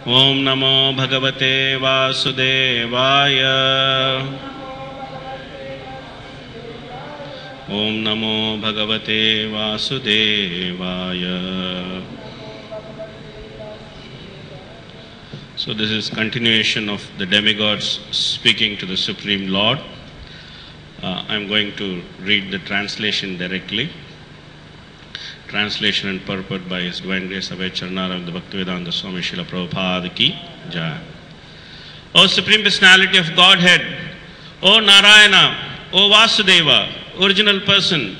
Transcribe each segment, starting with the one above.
Om Namo Bhagavate Vasudevaya. Om Namo Bhagavate Vasudevaya. So this is continuation of the demigods speaking to the Supreme Lord. I am going to read the translation directly. Translation and purport by His Divine Grace Abhay Charnara of the Bhaktivedanta Swami Srila Prabhupada Ki Jai. O Supreme Personality of Godhead, O Narayana, O Vasudeva, Original Person,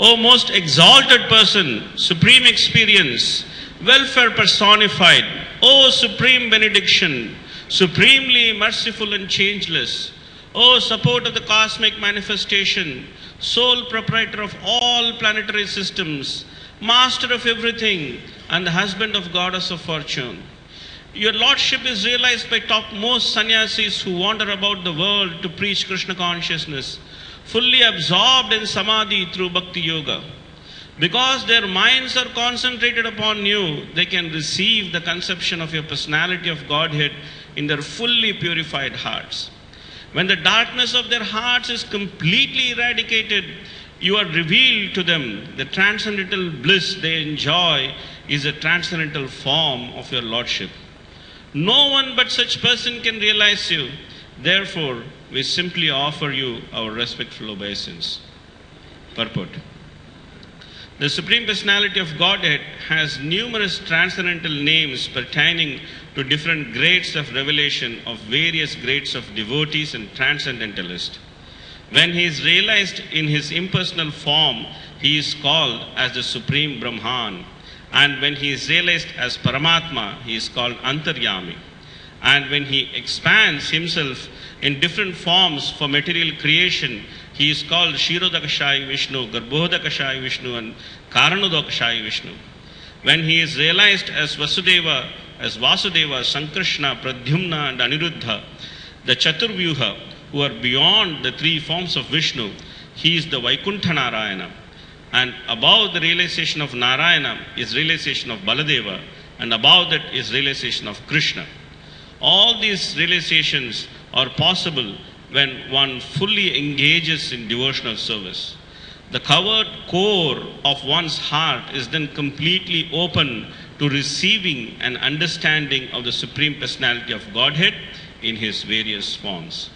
O Most Exalted Person, Supreme Experience, Welfare Personified, O Supreme Benediction, Supremely Merciful and Changeless, O Support of the Cosmic Manifestation, Sole Proprietor of all planetary systems, Master of everything, and the Husband of Goddess of Fortune. Your Lordship is realized by topmost sannyasis who wander about the world to preach Krishna consciousness, fully absorbed in samadhi through bhakti yoga. Because their minds are concentrated upon you, they can receive the conception of your personality of Godhead in their fully purified hearts. When the darkness of their hearts is completely eradicated, you are revealed to them. The transcendental bliss they enjoy is a transcendental form of your Lordship. No one but such person can realize you. Therefore, we simply offer you our respectful obeisance. Purport. The Supreme Personality of Godhead has numerous transcendental names pertaining to different grades of revelation of various grades of devotees and transcendentalists. When he is realized in his impersonal form, he is called as the Supreme Brahman. And when he is realized as Paramatma, he is called Antaryami. And when he expands himself in different forms for material creation, he is called Kshirodakashayi Vishnu, Garbhodakashayi Vishnu, and Karanodakashayi Vishnu. When he is realized as Vasudeva, Sankrishna, Pradyumna, and Aniruddha, the Chaturvyuha, who are beyond the three forms of Vishnu, he is the Vaikuntha Narayana. And above the realization of Narayana is realization of Baladeva, and above that is realization of Krishna. All these realizations are possible when one fully engages in devotional service. The covered core of one's heart is then completely open to receiving and understanding of the Supreme Personality of Godhead in his various forms.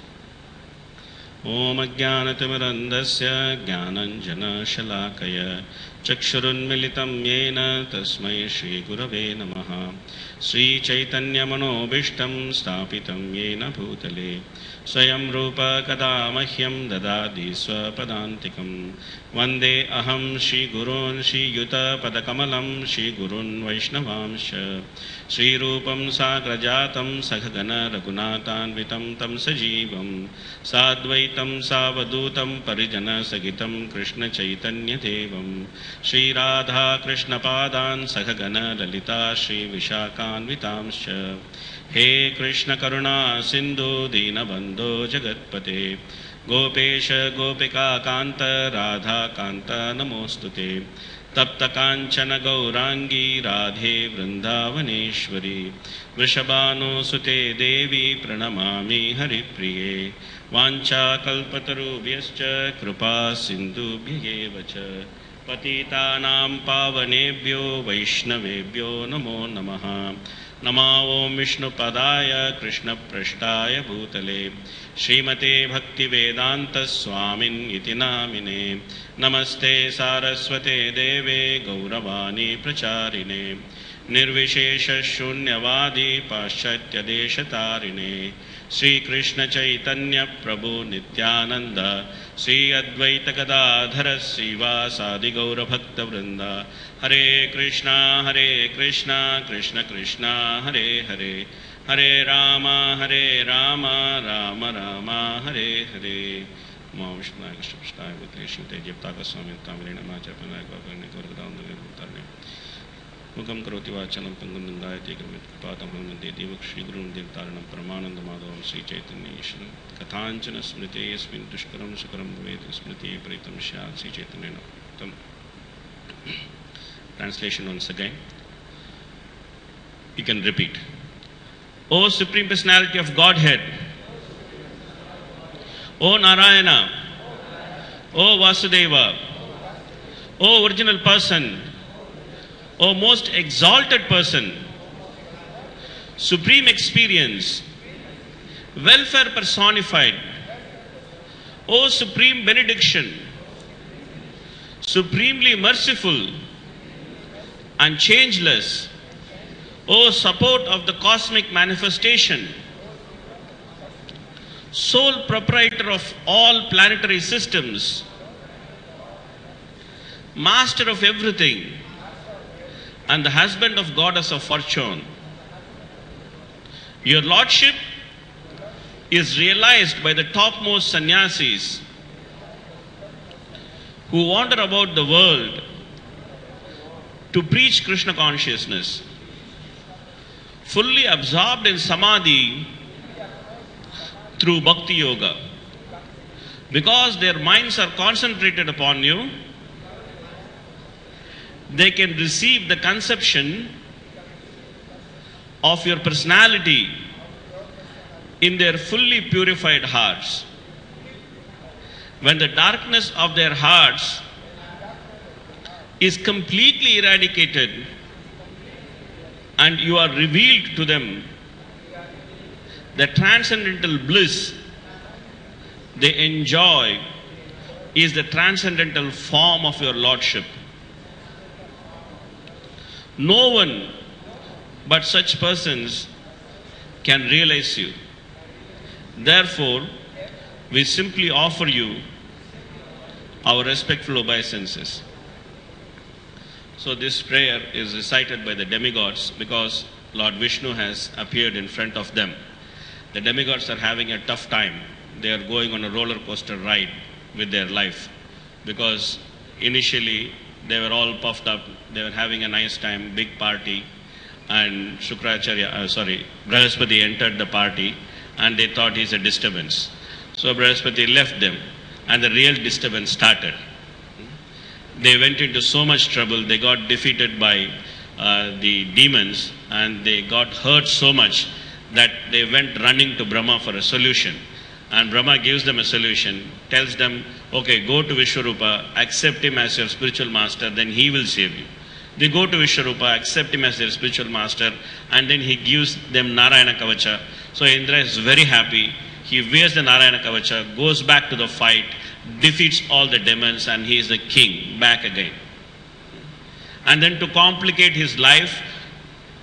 Om Ajnanatimirandasya Jnananjana Shalakaya Chakshurunmilitam Yena Tasmai Shri Gurave Namaha Sri Chaitanya Manobishtam Stapitam Yena Bhutale Swayam Rupa Kadamahyam Dadadi Swapadantikam Vande Aham Shri Gurun Shri Yuta Padakamalam Shri Gurun Vaishnavamsha Shri Rupam Sagrajatam Sakhagana Raghunathanvitam Tam Sajivam Sadvaitam Savadutam Parijana Sagitam Krishna Chaitanya Devam Shri Radha Krishna Padan Sakhagana Lalita Shri Vishakanvitamsha He Krishna Karuna Sindhu Dinabandho Jagatpate Gopesha Gopika Kanta Radha Kanta Namostute Tapta Kanchana Gaurangi Radhe Vrindavaneshwari Vrishabhanu Sute Devi Pranamami Haripriye Vancha Kalpatarubhyascha Kripa Sindhubhyevacha Patitanam Pavanebhyo Vaishnavebhyo Namo Namaha Nama Om Vishnu Padaya Krishna Prashtaya Bhutale Srimate Bhakti Vedanta Swamin Iti Namine Namaste Saraswate Deve Gauravani Pracharine Nirvishesha Shunyavadi Paschatya Deshatarine Sri Krishna Chaitanya Prabhu Nityananda Sri Advaita Gadadhara Srivasadi Gaura Bhakta Vrinda Hare Krishna Krishna Krishna Hare Hare Hare Rama Rama Rama Hare Hare Mao Vishnu Krishna Prashtaya Bhutale Shimte Jeptaka Swami Tamirina Macha Panaka Bhavani Gaurgadamdale Bhutarne Mukam Karoti Vachanam Pangundandayate Gramit Patam Hamande Devak Shri Gurun Devtaranam Paramananda Madhavam Sri Chaitanya Ishram Kathanchana Smrite Yasmin Dushkaram Sukaram Bhavet Smrite Paritam Shyat Sri Chaitanya Tam. Translation once again. You can repeat. O Supreme Personality of Godhead, O Narayana, O Vasudeva, O Original Person, O Most Exalted Person, Supreme Experience, Welfare Personified, O Supreme Benediction, Supremely Merciful and Changeless, O Support of the Cosmic Manifestation, Sole Proprietor of all planetary systems, Master of everything, and the Husband of Goddess of Fortune. Your Lordship is realized by the topmost sannyasis who wander about the world to preach Krishna consciousness. Fully absorbed in samadhi through bhakti yoga. Because their minds are concentrated upon you, they can receive the conception of your personality in their fully purified hearts. When the darkness of their hearts is completely eradicated and you are revealed to them, the transcendental bliss they enjoy is the transcendental form of your Lordship. No one but such persons can realize you. Therefore, we simply offer you our respectful obeisances. So this prayer is recited by the demigods because Lord Vishnu has appeared in front of them. The demigods are having a tough time. They are going on a roller coaster ride with their life because initially they were all puffed up. They were having a nice time, big party, and Brahaspati entered the party and they thought he's a disturbance. So Brahaspati left them and the real disturbance started. They went into so much trouble, they got defeated by the demons and they got hurt so much that they went running to Brahma for a solution. And Brahma gives them a solution, tells them, okay, go to Vishwarupa, accept him as your spiritual master, then he will save you. They go to Vishwarupa, accept him as their spiritual master, and then he gives them Narayana Kavacha. So Indra is very happy. He wears the Narayana Kavacha, goes back to the fight, defeats all the demons, and he is the king back again. And then to complicate his life,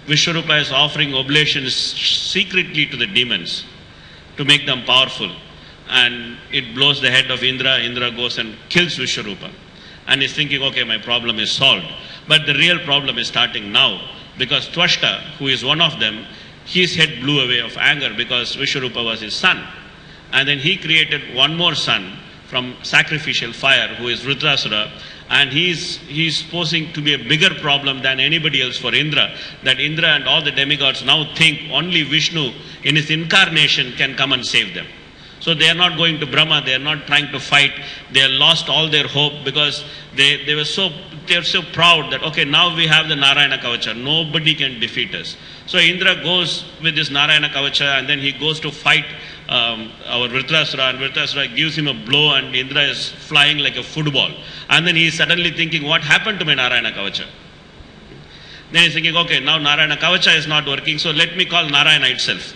Vishwarupa is offering oblations secretly to the demons to make them powerful. And it blows the head of Indra. Indra goes and kills Vishwarupa. And he's thinking, okay, my problem is solved. But the real problem is starting now, because Twashta, who is one of them, his head blew away of anger because Vishwarupa was his son. And then he created one more son from sacrificial fire, who is Rudrasura, and he's posing to be a bigger problem than anybody else for Indra, that Indra and all the demigods now think only Vishnu in his incarnation can come and save them. So they are not going to Brahma, they are not trying to fight, they have lost all their hope because they were so proud that, okay, now we have the Narayana Kavacha, nobody can defeat us. So Indra goes with this Narayana Kavacha and then he goes to fight our Vritrasura, and Vritrasura gives him a blow and Indra is flying like a football. And then he is suddenly thinking, what happened to my Narayana Kavacha? Then he is thinking, okay, now Narayana Kavacha is not working, so let me call Narayana itself.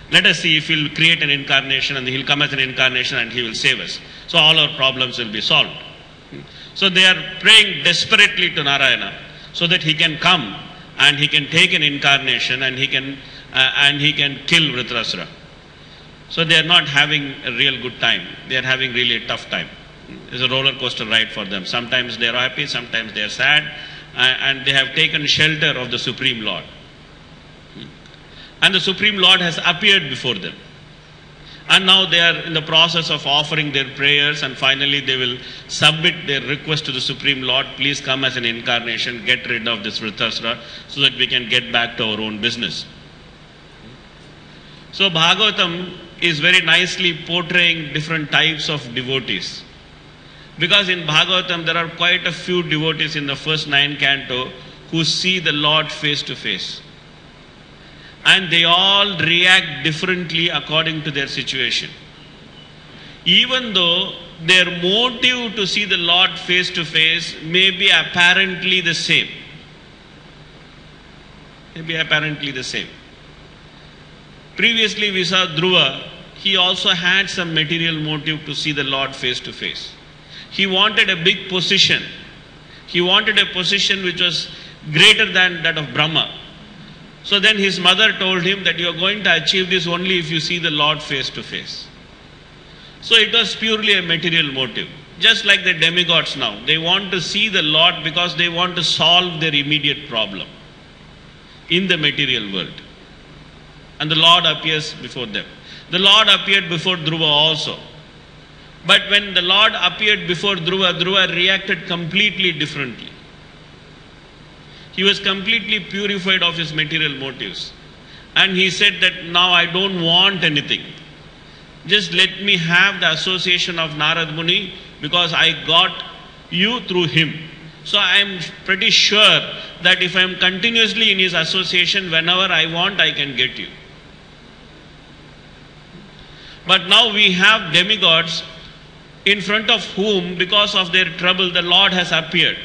Let us see if he'll create an incarnation and he'll come as an incarnation and he will save us. So all our problems will be solved. So they are praying desperately to Narayana so that he can come and he can take an incarnation and he can kill Vritrasura. So they are not having a real good time. They are having really a tough time. It's a roller coaster ride for them. Sometimes they are happy, sometimes they are sad, and they have taken shelter of the Supreme Lord. And the Supreme Lord has appeared before them. And now they are in the process of offering their prayers, and finally they will submit their request to the Supreme Lord, please come as an incarnation, get rid of this Vritrasura so that we can get back to our own business. So Bhagavatam is very nicely portraying different types of devotees. Because in Bhagavatam there are quite a few devotees in the first 9 canto who see the Lord face to face. and they all react differently according to their situation. Even though their motive to see the Lord face to face may be apparently the same. Previously we saw Dhruva, he also had some material motive to see the Lord face to face. He wanted a big position. He wanted a position which was greater than that of Brahma. So then his mother told him that you are going to achieve this only if you see the Lord face to face. So it was purely a material motive. Just like the demigods now. They want to see the Lord because they want to solve their immediate problem in the material world. And the Lord appears before them. The Lord appeared before Dhruva also. But when the Lord appeared before Dhruva, Dhruva reacted completely differently. He was completely purified of his material motives. And he said that now I don't want anything. Just let me have the association of Narad Muni because I got you through him. So I am pretty sure that if I am continuously in his association, whenever I want, I can get you. But now we have demigods in front of whom, because of their trouble, the Lord has appeared.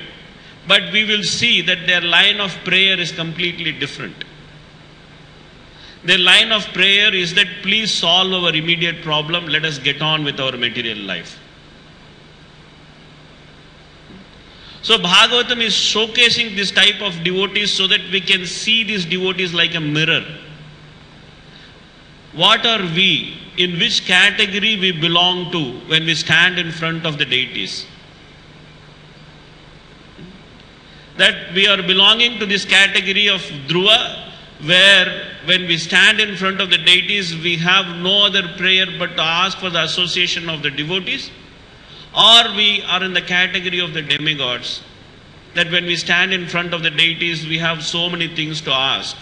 But we will see that their line of prayer is completely different. Their line of prayer is that please solve our immediate problem, let us get on with our material life. So Bhagavatam is showcasing this type of devotees so that we can see these devotees like a mirror. What are we? In which category we belong to when we stand in front of the deities? That we are belonging to this category of Dhruva, where when we stand in front of the deities, we have no other prayer but to ask for the association of the devotees. Or we are in the category of the demigods, that when we stand in front of the deities, we have so many things to ask.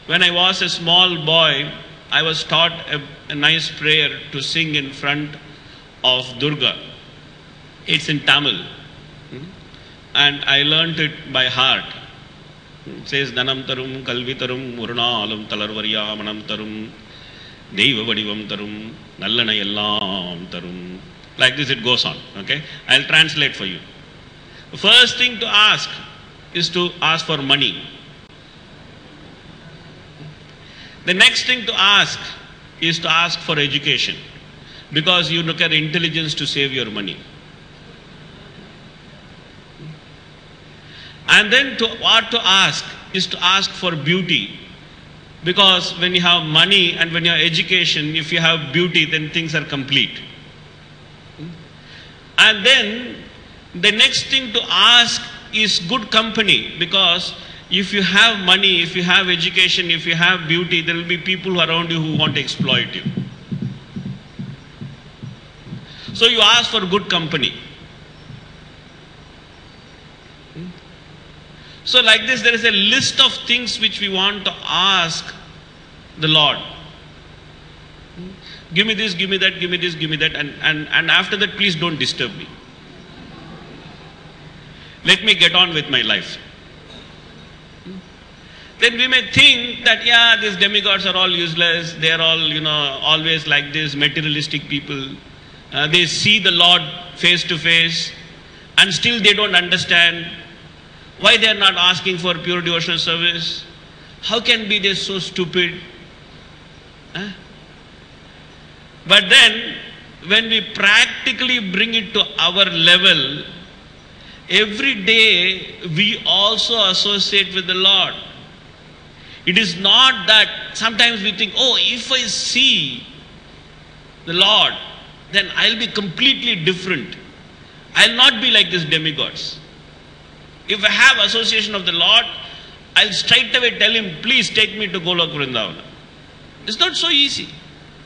When I was a small boy, I was taught a nice prayer to sing in front of Durga. It's in Tamil. And I learnt it by heart. It says, Dhanam tarum, kalvi tarum, murunalum, talarvariya, manam tarum, deiva vadivam tarum, nallana yellam tarum. Like this it goes on. Okay? I'll translate for you. The first thing to ask is to ask for money. The next thing to ask is to ask for education. Because you look at intelligence to save your money. And then what to ask is to ask for beauty. Because when you have money and when you have education, if you have beauty, then things are complete. And then the next thing to ask is good company. Because if you have money, if you have education, if you have beauty, there will be people around you who want to exploit you. So you ask for good company. So like this, there is a list of things which we want to ask the Lord. Give me this, give me that, give me this, give me that, and after that, please don't disturb me. Let me get on with my life. Then we may think that, yeah, these demigods are all useless. They are all, always like this, materialistic people. They see the Lord face to face, and still they don't understand why they are not asking for pure devotional service. How can be they so stupid? But then, when we practically bring it to our level, every day we also associate with the Lord. It is not that sometimes we think, oh, if I see the Lord, then I'll be completely different. I'll not be like these demigods. If I have association of the Lord, I'll straight away tell him, please take me to Golok Vrindavana. It's not so easy.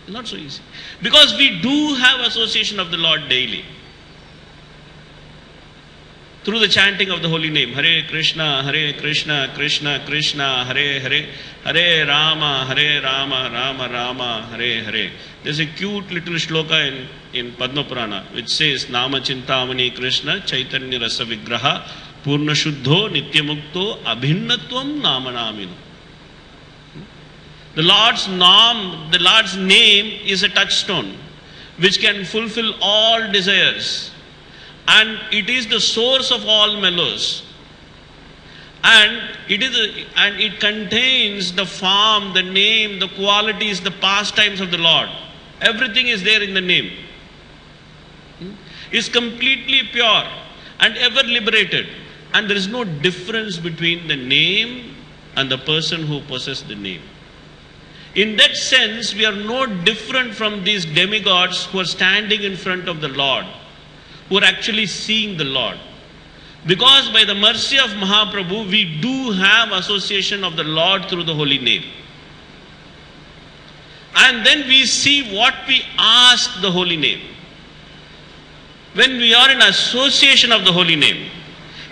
It's not so easy. Because we do have association of the Lord daily. Through the chanting of the holy name, Hare Krishna, Krishna Krishna, Hare Hare, Hare Rama, Rama Rama, Hare Hare. There's a cute little shloka in Padma Purana which says, Nama Chintamani Krishna, Chaitanya Rasa Vigraha, Purna Shuddho, Nityamukto, Abhinnatvam Namanamino. The Lord's name is a touchstone which can fulfill all desires. And it is the source of all mellows. And it contains the form, the name, the qualities, the pastimes of the Lord. Everything is there in the name. It's completely pure and ever liberated. And there is no difference between the name and the person who possesses the name. In that sense, we are no different from these demigods who are standing in front of the Lord, who are actually seeing the Lord. Because by the mercy of Mahaprabhu, we do have association of the Lord through the holy name. And then we see what we ask the holy name. When we are in association of the holy name,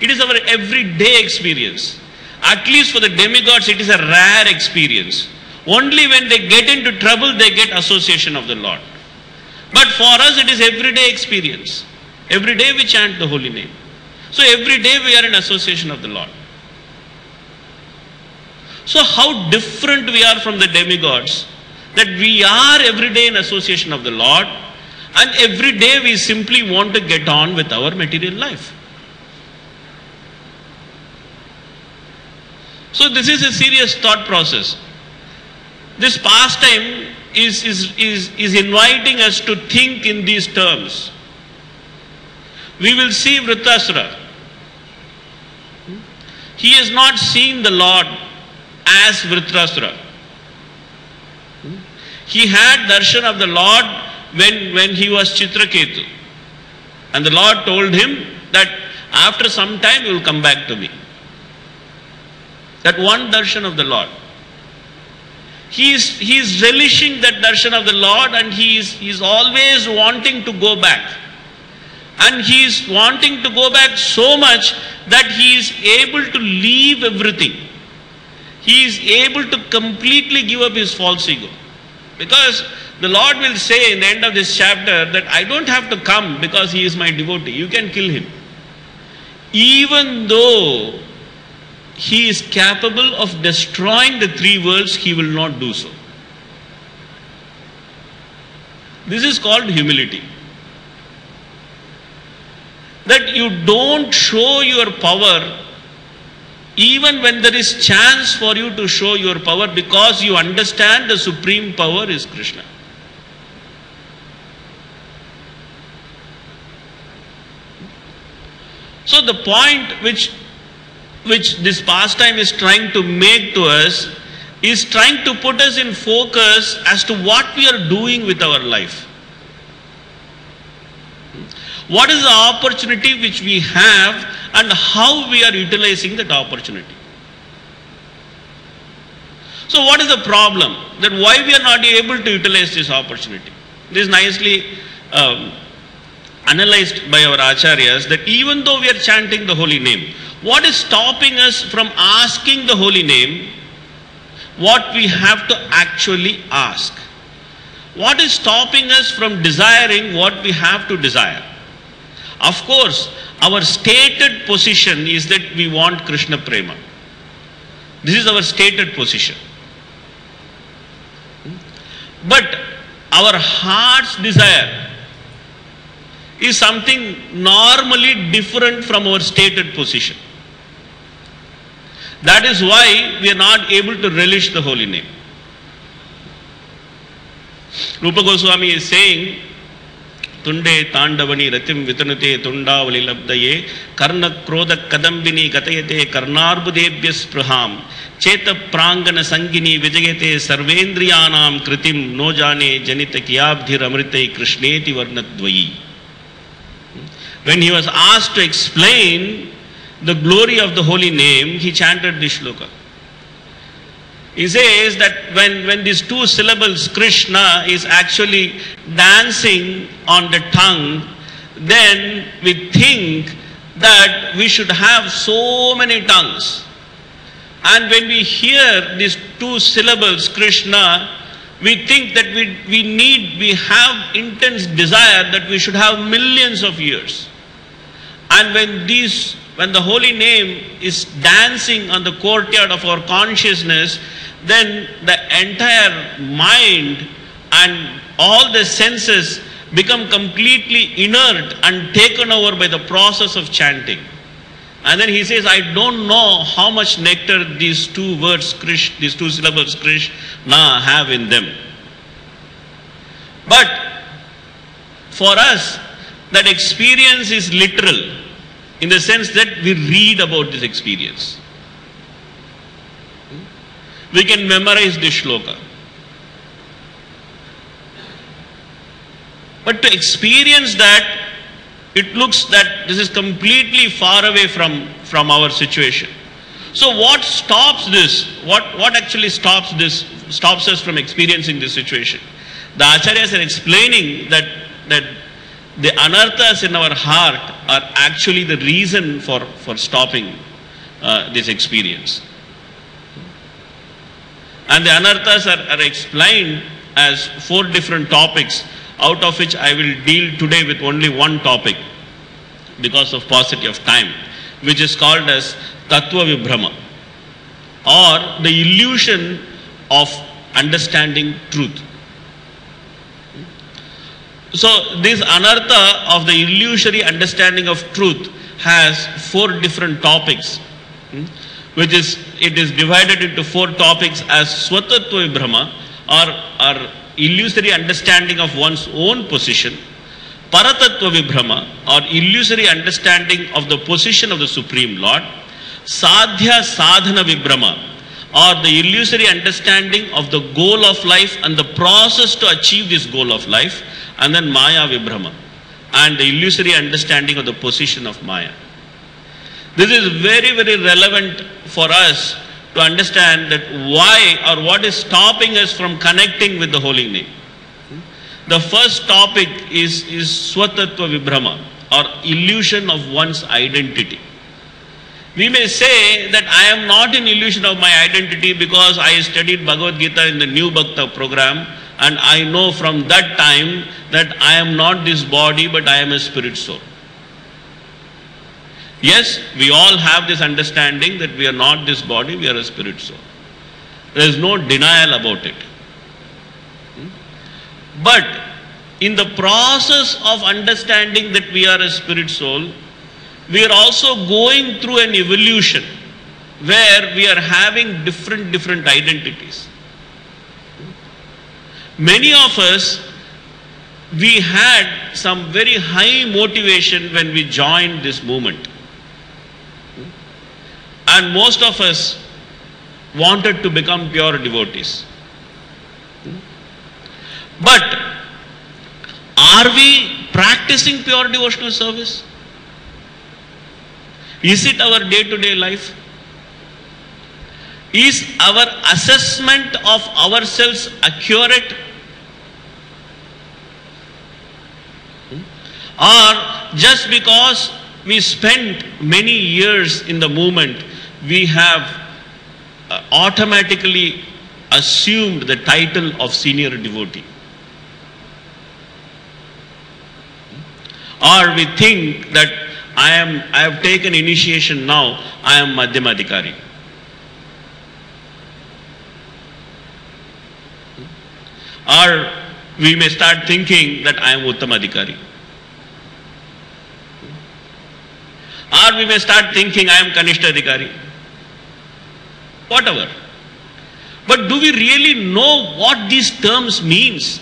it is our everyday experience. At least for the demigods, it is a rare experience. Only when they get into trouble, they get association of the Lord. But for us, it is everyday experience. Every day we chant the holy name. So every day we are in association of the Lord. So how different we are from the demigods, that we are every day in association of the Lord, and every day we simply want to get on with our material life. So this is a serious thought process. This pastime is inviting us to think in these terms. We will see Vritrasura. He has not seen the Lord as Vritrasura. He had darshan of the Lord when he was Chitraketu. And the Lord told him that after some time you will come back to me. That one darshan of the Lord. He is relishing that darshan of the Lord, and he is always wanting to go back. And he is wanting to go back so much that he is able to leave everything. He is able to completely give up his false ego. Because the Lord will say in the end of this chapter that I don't have to come because he is my devotee. You can kill him. Even though he is capable of destroying the three worlds, he will not do so. This is called humility. That you don't show your power even when there is chance for you to show your power, because you understand the supreme power is Krishna. So the point which this pastime is trying to make to us is trying to put us in focus as to what we are doing with our life. What is the opportunity which we have and how we are utilizing that opportunity. So what is the problem? That why we are not able to utilize this opportunity? This is nicely analyzed by our acharyas, that even though we are chanting the holy name, what is stopping us from asking the holy name what we have to actually ask? What is stopping us from desiring what we have to desire? Of course, our stated position is that we want Krishna Prema. This is our stated position. But our heart's desire is something normally different from our stated position. That is why we are not able to relish the holy name. Rupa Goswami is saying, Tunde Tandavani Ratim Vitanute Tundavali Labdaye Karna Kroda Kadambini Gatayate Karnarbudebhyas Praham Cheta Prangana Sangini Vijayate Sarvendriyanam Kritim Nojane Janita Kiyabdhir Amrite Krishneti Varnadvayi. When he was asked to explain the glory of the holy name, he chanted this shloka. He says that when these two syllables, Krishna, is actually dancing on the tongue, then we think that we should have so many tongues. And when we hear these two syllables, Krishna, we think that we have intense desire that we should have millions of ears. And when the holy name is dancing on the courtyard of our consciousness, then the entire mind and all the senses become completely inert and taken over by the process of chanting. And then he says, I don't know how much nectar these two words, Krish, these two syllables, Krishna, have in them. But for us, that experience is literal, in the sense that we read about this experience. We can memorize this shloka. But to experience that, it looks that this is completely far away from our situation. So what stops this? What actually stops this? Stops us from experiencing this situation? The acharyas are explaining that the anarthas in our heart are actually the reason for stopping this experience. And the anarthas are explained as 4 different topics, out of which I will deal today with only one topic because of paucity of time, which is called as Tattva Vibhrama, or the illusion of understanding truth. So this anartha of the illusory understanding of truth has 4 different topics, it is divided into 4 topics as Swatattva Vibhrama, or illusory understanding of one's own position, Paratattva Vibhrama, or illusory understanding of the position of the Supreme Lord, Sadhya Sadhana Vibhrama, or the illusory understanding of the goal of life and the process to achieve this goal of life, and then Maya Vibhrama, and the illusory understanding of the position of Maya. This is very, very relevant for us to understand that why or what is stopping us from connecting with the holy name. The first topic is Swatattva Vibhrama, or illusion of one's identity. We may say that I am not in illusion of my identity because I studied Bhagavad Gita in the New Bhakta program, and I know from that time that I am not this body but I am a spirit soul. Yes, we all have this understanding that we are not this body, we are a spirit soul. There is no denial about it. But in the process of understanding that we are a spirit soul, we are also going through an evolution where we are having different identities. Many of us, we had some very high motivation when we joined this movement. And most of us wanted to become pure devotees. But are we practicing pure devotional service? Is it our day-to-day life? Is our assessment of ourselves accurate? Or just because we spent many years in the movement, we have automatically assumed the title of senior devotee? Or we think that I have taken initiation now, I am Madhyamadikari. Or we may start thinking that I am Uttamadikari. Or we may start thinking I am Kanishtadikari. Whatever. But do we really know what these terms means?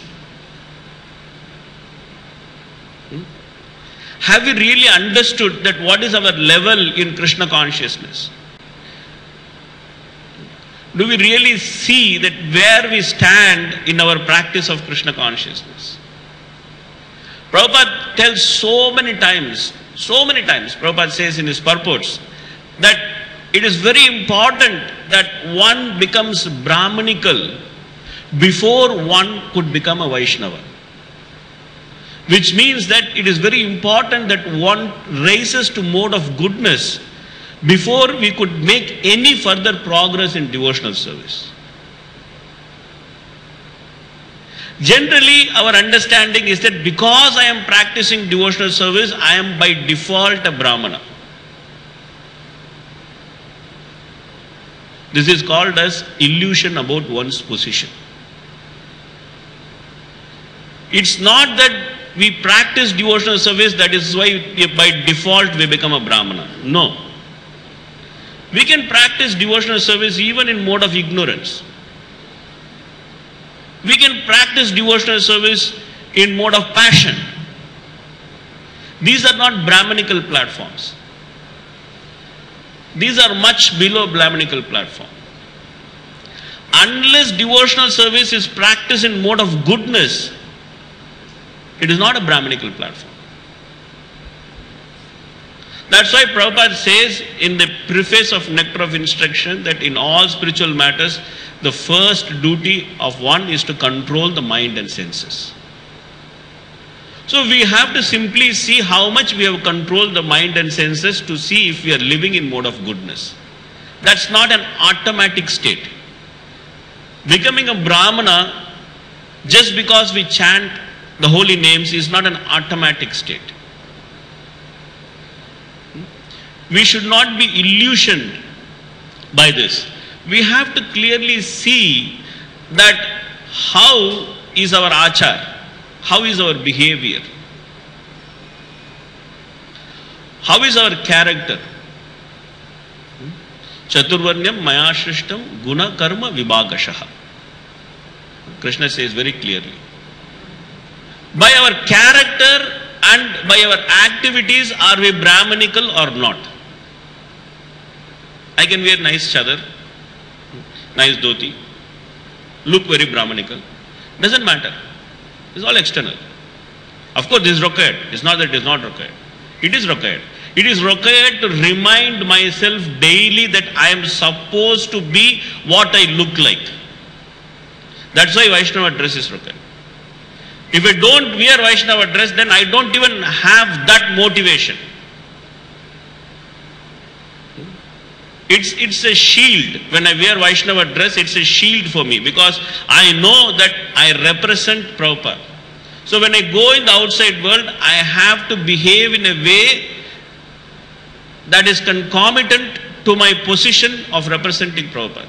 Have we really understood that what is our level in Krishna consciousness? Do we really see that where we stand in our practice of Krishna consciousness? Prabhupada tells so many times, Prabhupada says in his purports, that it is very important that one becomes Brahmanical before one could become a Vaishnava. Which means that it is very important that one raises to mode of goodness before we could make any further progress in devotional service. Generally, our understanding is that because I am practicing devotional service, I am by default a Brahmana. This is called as illusion about one's position. It's not that we practice devotional service, that is why by default we become a Brahmana. No. We can practice devotional service even in mode of ignorance. We can practice devotional service in mode of passion. These are not Brahmanical platforms. These are much below Brahmanical platform. Unless devotional service is practiced in mode of goodness, it is not a Brahmanical platform. That's why Prabhupada says in the preface of Nectar of Instruction that in all spiritual matters, the first duty of one is to control the mind and senses. So we have to simply see how much we have controlled the mind and senses to see if we are living in mode of goodness. That's not an automatic state. Becoming a Brahmana just because we chant the holy names is not an automatic state. We should not be illusioned by this. We have to clearly see that how is our achar, how is our behavior, how is our character. Chaturvarnyam maya shrishtam guna karma vibhagashaha. Krishna says very clearly. By our character and by our activities, are we Brahmanical or not? I can wear nice chadar, nice dhoti, look very Brahmanical. Doesn't matter. It's all external. Of course, this is required. It's not that it is not required. It is required. It is required to remind myself daily that I am supposed to be what I look like. That's why Vaishnava dress is required. If I don't wear Vaishnava dress, then I don't even have that motivation. It's a shield. When I wear Vaishnava dress, it's a shield for me because I know that I represent Prabhupada. So when I go in the outside world, I have to behave in a way that is concomitant to my position of representing Prabhupada.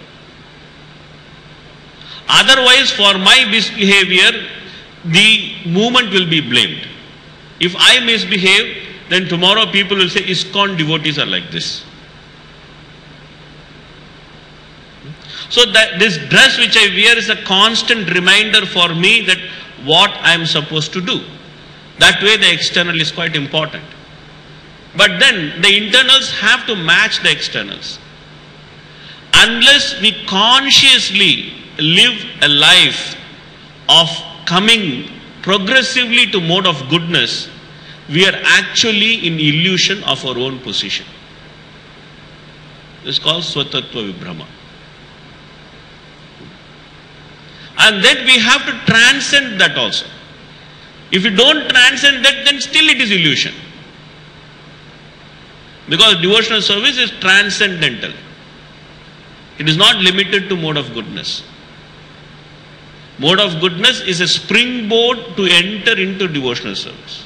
Otherwise, for my misbehavior, the movement will be blamed. If I misbehave, then tomorrow people will say, ISKCON devotees are like this. So that this dress which I wear is a constant reminder for me that what I am supposed to do. That way the external is quite important. But then the internals have to match the externals. Unless we consciously live a life of coming progressively to mode of goodness, we are actually in illusion of our own position. This is called Swatattva Vibhrama. And then we have to transcend that also. If you don't transcend that, then still it is illusion. Because devotional service is transcendental. It is not limited to mode of goodness. Mode of goodness is a springboard to enter into devotional service.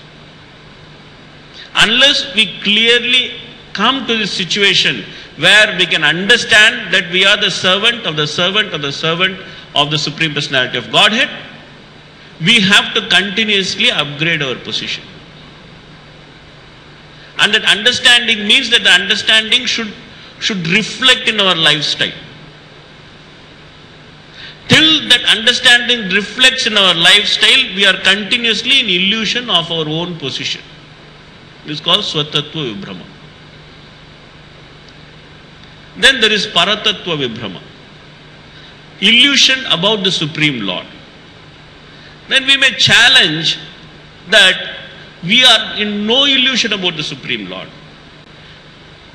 Unless we clearly come to this situation where we can understand that we are the servant of the servant of the servant of the Supreme Personality of Godhead, we have to continuously upgrade our position. And that understanding means that the understanding should reflect in our lifestyle. Till that understanding reflects in our lifestyle, we are continuously in illusion of our own position. This is called Swatattva Vibhrama. Then there is Paratattva Vibhrama. Illusion about the Supreme Lord. Then we may challenge that we are in no illusion about the Supreme Lord.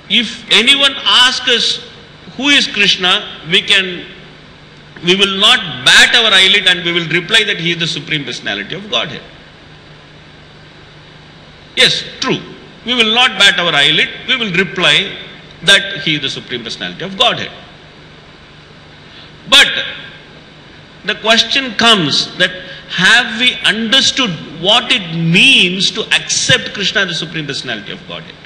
If anyone asks us who is Krishna, we will not bat our eyelid and we will reply that he is the Supreme Personality of Godhead. Yes, true. We will not bat our eyelid, we will reply that he is the Supreme Personality of Godhead. But the question comes that have we understood what it means to accept Krishna as the Supreme Personality of Godhead?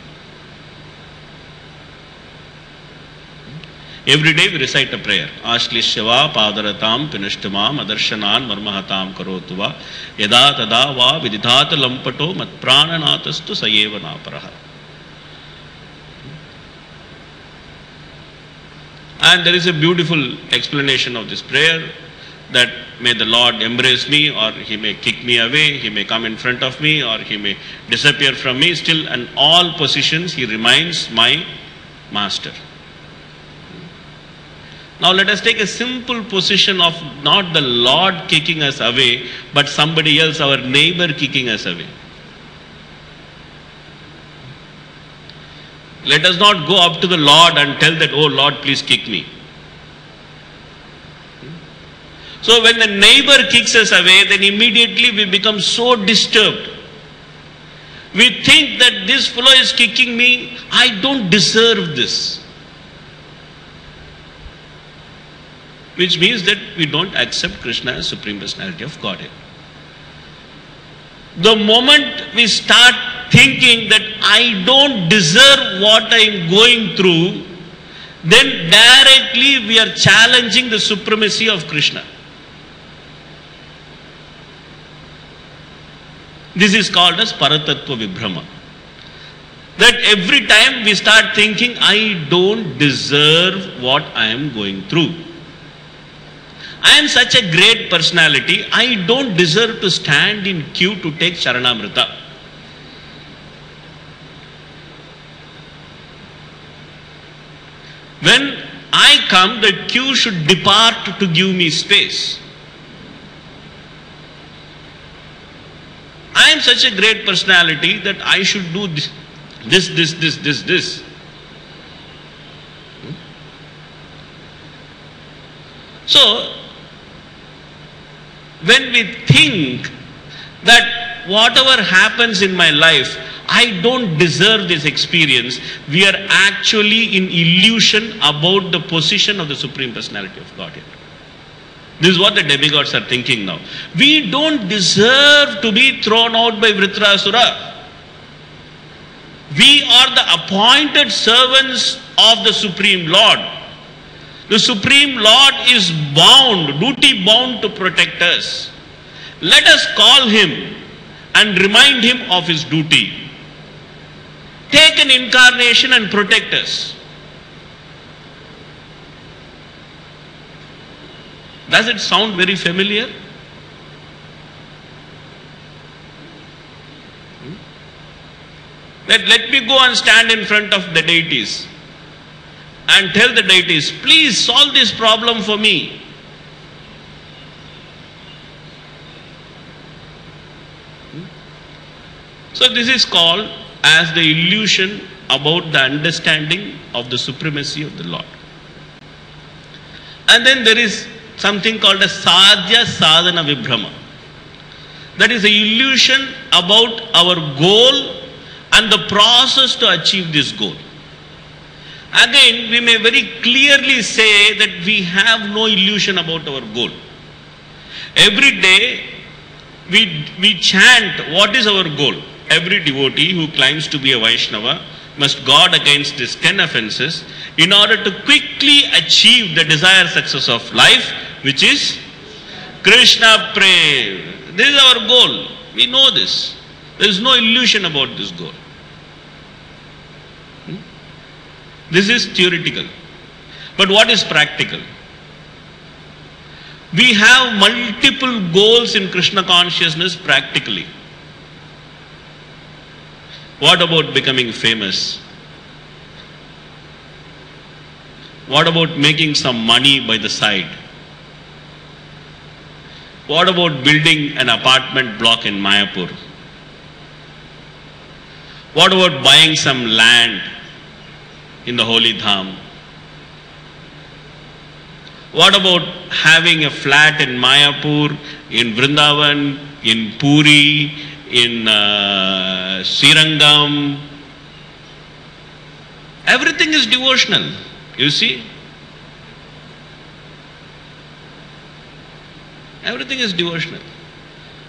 Every day we recite a prayer. Ashlishava padaratam pinashtamam adarshanan marmahatam karotuva yada tada va vididhata lampato matprananatastu sayeva naparaha. And there is a beautiful explanation of this prayer, that may the Lord embrace me, or He may kick me away, He may come in front of me, or He may disappear from me. Still, in all positions, He remains my master. Now let us take a simple position of not the Lord kicking us away, but somebody else, our neighbor, kicking us away. Let us not go up to the Lord and tell that, oh Lord, please kick me. So when the neighbor kicks us away, then immediately we become so disturbed. We think that this fellow is kicking me, I don't deserve this. Which means that we don't accept Krishna as Supreme Personality of Godhead. The moment we start thinking that I don't deserve what I am going through, then directly we are challenging the supremacy of Krishna. This is called as Paratattva Vibhrama. That every time we start thinking, I don't deserve what I am going through. I am such a great personality, I don't deserve to stand in queue to take Sharanamrita. When I come, the queue should depart to give me space. I am such a great personality that I should do this. So, when we think that whatever happens in my life, I don't deserve this experience, we are actually in illusion about the position of the Supreme Personality of Godhead. This is what the demigods are thinking now. We don't deserve to be thrown out by Vritrasura. We are the appointed servants of the Supreme Lord. The Supreme Lord is bound, duty bound to protect us. Let us call Him and remind Him of His duty. Take an incarnation and protect us. Does it sound very familiar? Let me go and stand in front of the deities and tell the deities, please solve this problem for me. So this is called as the illusion about the understanding of the supremacy of the Lord. And then there is something called a sadhya sadhana vibhrama. That is the illusion about our goal and the process to achieve this goal. Again, we may very clearly say that we have no illusion about our goal. Every day we chant what is our goal. Every devotee who claims to be a Vaishnava must guard against these 10 offenses in order to quickly achieve the desired success of life, which is Krishna Prem. This is our goal. We know this. There is no illusion about this goal. This is theoretical. But what is practical? We have multiple goals in Krishna consciousness practically. What about becoming famous? What about making some money by the side? What about building an apartment block in Mayapur? What about buying some land in the Holy Dham? What about having a flat in Mayapur, in Vrindavan, in Puri, in Srirangam? Everything is devotional, you see. Everything is devotional.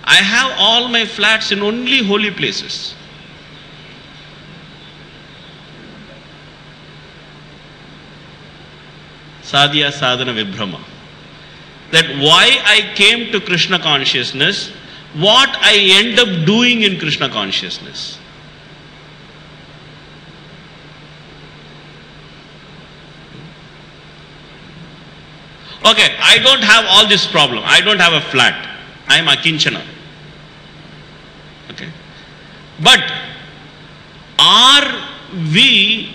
I have all my flats in only holy places. Sadhya Sadhana Vibhrama. That why I came to Krishna consciousness, what I end up doing in Krishna consciousness. Okay, I don't have all this problem. I don't have a flat. I am akinchana. Okay. But are we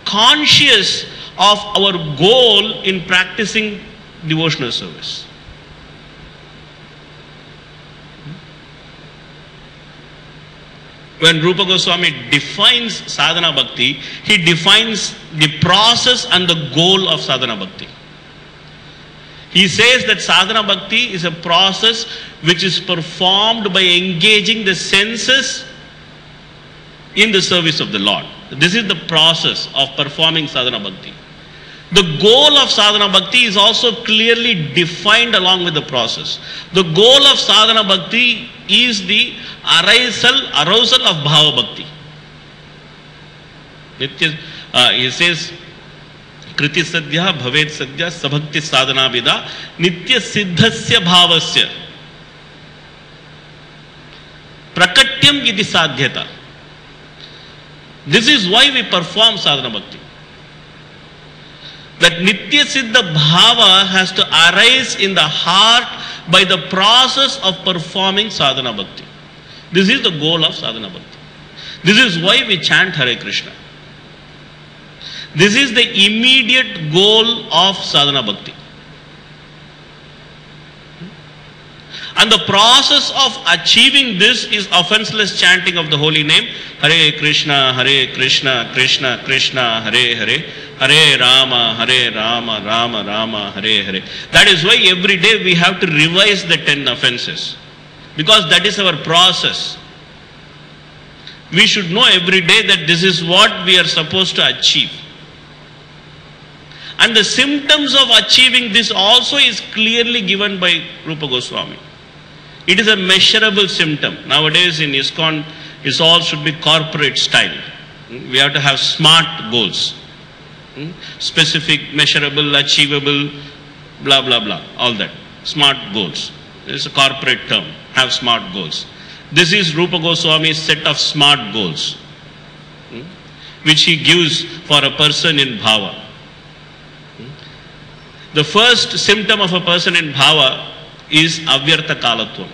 conscious of our goal in practicing devotional service? When Rupa Goswami defines sadhana bhakti, he defines the process and the goal of sadhana bhakti. He says that sadhana bhakti is a process which is performed by engaging the senses in the service of the Lord. This is the process of performing sadhana bhakti. The goal of sadhana bhakti is also clearly defined along with the process. The goal of sadhana bhakti is the arousal of bhava bhakti. He says, Kriti sadhya bhavet sadhya sabhakti sadhana vida nitya siddhasya bhavasya prakatyam iti sadhyata. This is why we perform sadhana bhakti. That nitya siddha bhava has to arise in the heart by the process of performing sadhana bhakti. This is the goal of sadhana bhakti. This is why we chant Hare Krishna. This is the immediate goal of sadhana bhakti. And the process of achieving this is offenseless chanting of the holy name, Hare Krishna, Krishna Krishna, Hare Hare, Hare Rama, Rama Rama, Hare Hare. That is why every day we have to revise the 10 offenses. Because that is our process. We should know every day that this is what we are supposed to achieve. And the symptoms of achieving this also is clearly given by Rupa Goswami. It is a measurable symptom. Nowadays in ISKCON, it all should be corporate style. We have to have smart goals. Specific, measurable, achievable, blah, blah, blah. All that. Smart goals. It's a corporate term. Have smart goals. This is Rupa Goswami's set of smart goals, which he gives for a person in bhava. The first symptom of a person in bhava is avyartha kalatvam.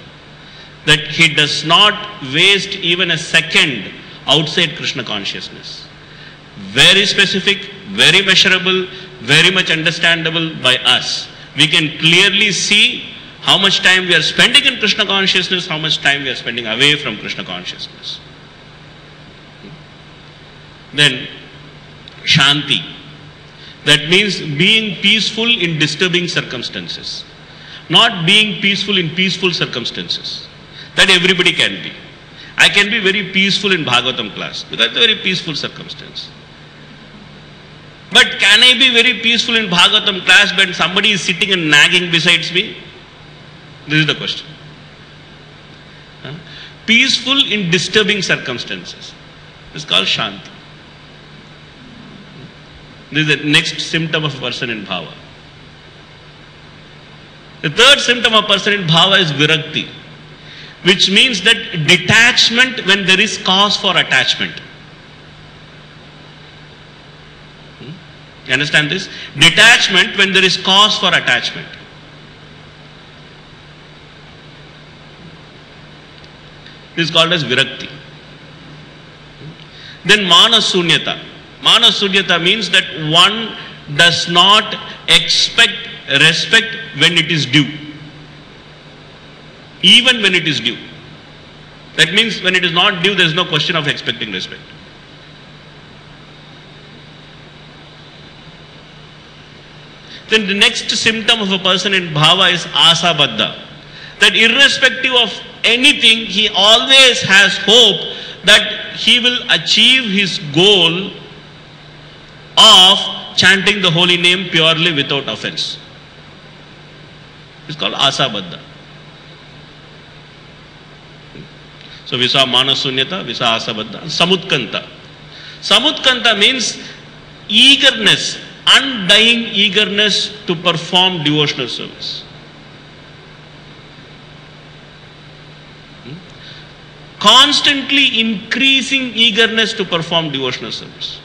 That he does not waste even a second outside Krishna consciousness. Very specific, very measurable, very much understandable by us. We can clearly see how much time we are spending in Krishna consciousness, how much time we are spending away from Krishna consciousness. Then, Shanti. That means being peaceful in disturbing circumstances. Not being peaceful in peaceful circumstances. That everybody can be. I can be very peaceful in Bhagavatam class because it's a very peaceful circumstance. But can I be very peaceful in Bhagavatam class when somebody is sitting and nagging besides me? This is the question. Peaceful in disturbing circumstances. It's called Shanti. This is the next symptom of a person in bhava. The third symptom of a person in bhava is virakti, which means that detachment when there is cause for attachment. You understand this? Detachment when there is cause for attachment. This is called as virakti. Then manasunyata. Manasunyata means that one does not expect respect when it is due. Even when it is due. That means when it is not due, there is no question of expecting respect. Then the next symptom of a person in bhava is asabadha. That irrespective of anything, he always has hope that he will achieve his goal of chanting the holy name purely without offense. It's called asabadha. So we saw manasunyata, we saw asabadha. Samutkanta. Samutkanta means eagerness undying eagerness to perform devotional service. Constantly increasing eagerness to perform devotional service.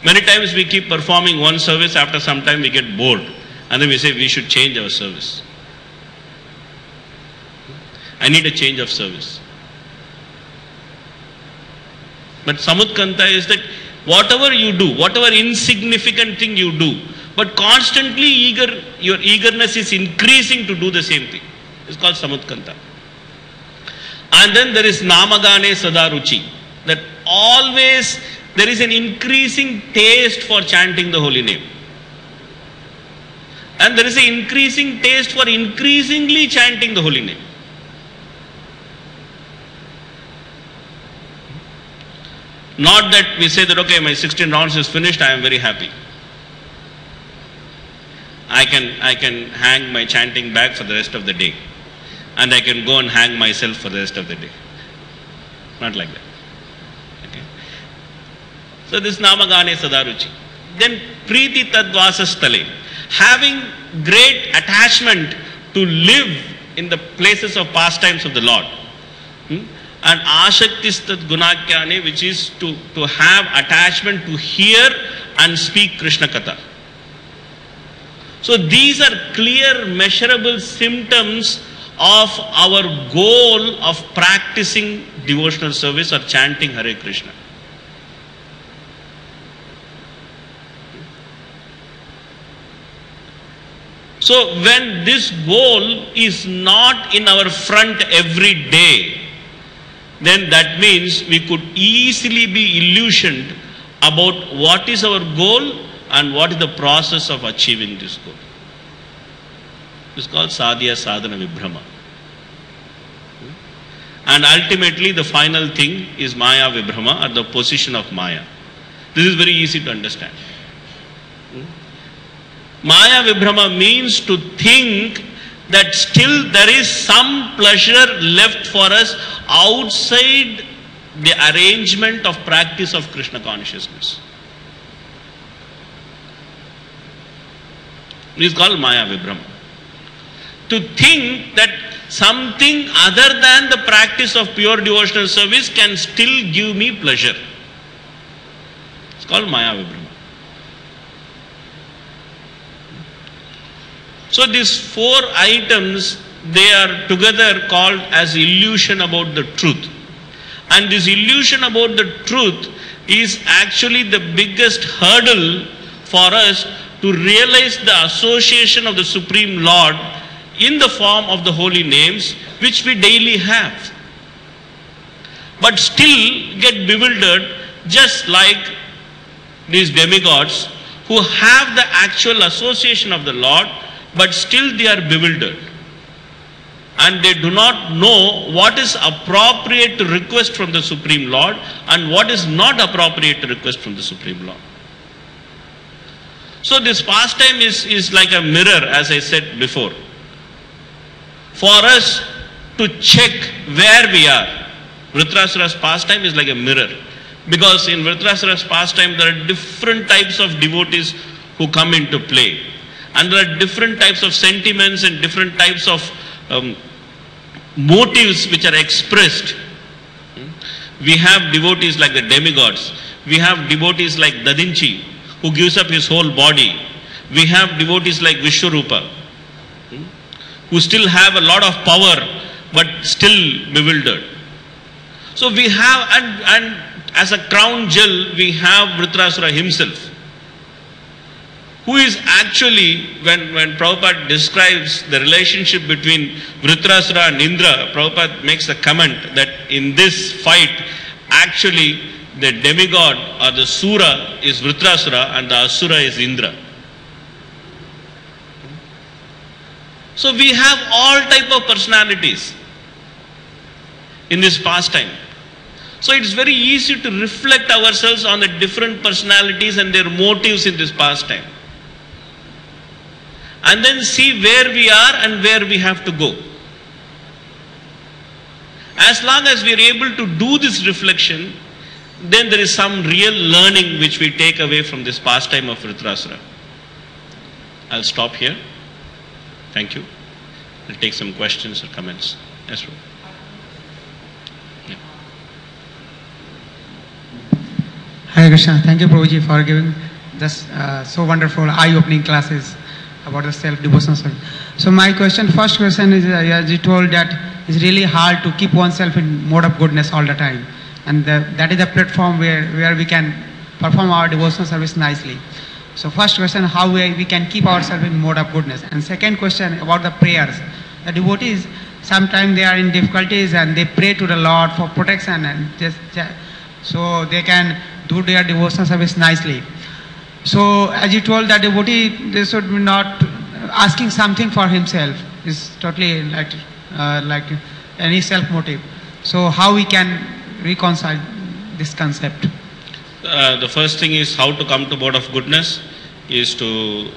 Many times we keep performing one service, after some time we get bored, and then we say we should change our service. I need a change of service. But Samutkanta is that whatever you do, whatever insignificant thing you do, but constantly your eagerness is increasing to do the same thing. It's called Samutkanta. And then there is Namagane Sadaruchi, that always there is an increasing taste for chanting the holy name. And there is an increasing taste for increasingly chanting the holy name. Not that we say that, okay, my 16 rounds is finished, I am very happy. I can hang my chanting bag for the rest of the day. And I can go and hang myself for the rest of the day. Not like that. Okay. So this Namagane Sadaruchi. Then Priti Tadvasastale. Having great attachment to live in the places of pastimes of the Lord. And Ashaktistat Gunakyane, which is to have attachment to hear and speak Krishna Katha. So these are clear, measurable symptoms of our goal of practicing devotional service or chanting Hare Krishna. So when this goal is not in our front every day, then that means we could easily be illusioned about what is our goal and what is the process of achieving this goal. It's called Sadhya Sadhana Vibhrama. And ultimately the final thing is Maya Vibhrama, or the position of Maya. This is very easy to understand. Maya Vibhrama means to think that still there is some pleasure left for us outside the arrangement of practice of Krishna consciousness. This is called Maya Vibhrama. To think that something other than the practice of pure devotional service can still give me pleasure. It's called Maya Vibhrama. So these four items, they are together called as illusion about the truth. And this illusion about the truth is actually the biggest hurdle for us to realize the association of the Supreme Lord in the form of the holy names, which we daily have. But still get bewildered, just like these demigods who have the actual association of the Lord, but still they are bewildered. And they do not know what is appropriate to request from the Supreme Lord and what is not appropriate to request from the Supreme Lord. So this pastime is like a mirror, as I said before, for us to check where we are. Vritrasura's pastime is like a mirror, because in Vritrasura's pastime there are different types of devotees who come into play. And there are different types of sentiments and different types of motives which are expressed. We have devotees like the demigods. We have devotees like Dadinchi, who gives up his whole body. We have devotees like Vishwarupa, who still have a lot of power, but still bewildered. So we have, and as a crown jewel, we have Vritrasura himself, who is actually, when Prabhupada describes the relationship between Vritrasura and Indra, Prabhupada makes a comment that in this fight, actually the demigod or the Sura is Vritrasura and the Asura is Indra. So we have all type of personalities in this pastime. So it's very easy to reflect ourselves on the different personalities and their motives in this pastime. And then see where we are and where we have to go. As long as we are able to do this reflection, then there is some real learning which we take away from this pastime of Vritrasura. I'll stop here. Thank you. I'll take some questions or comments. Yes, bro. Yeah. Hare Krishna. Thank you, Prabhuji, for giving this so wonderful eye-opening classes about the self-devotion service. So my first question is, as you told that it's really hard to keep oneself in mode of goodness all the time. And that is the platform where we can perform our devotional service nicely. So first question, how we can keep ourselves in mode of goodness. And second question about the prayers. The devotees, sometimes they are in difficulties and they pray to the Lord for protection and so they can do their devotional service nicely. So as you told that devotee, they should be not asking something for himself. It's totally like any self-motive. So how we can reconcile this concept? The first thing is how to come to mode of goodness is to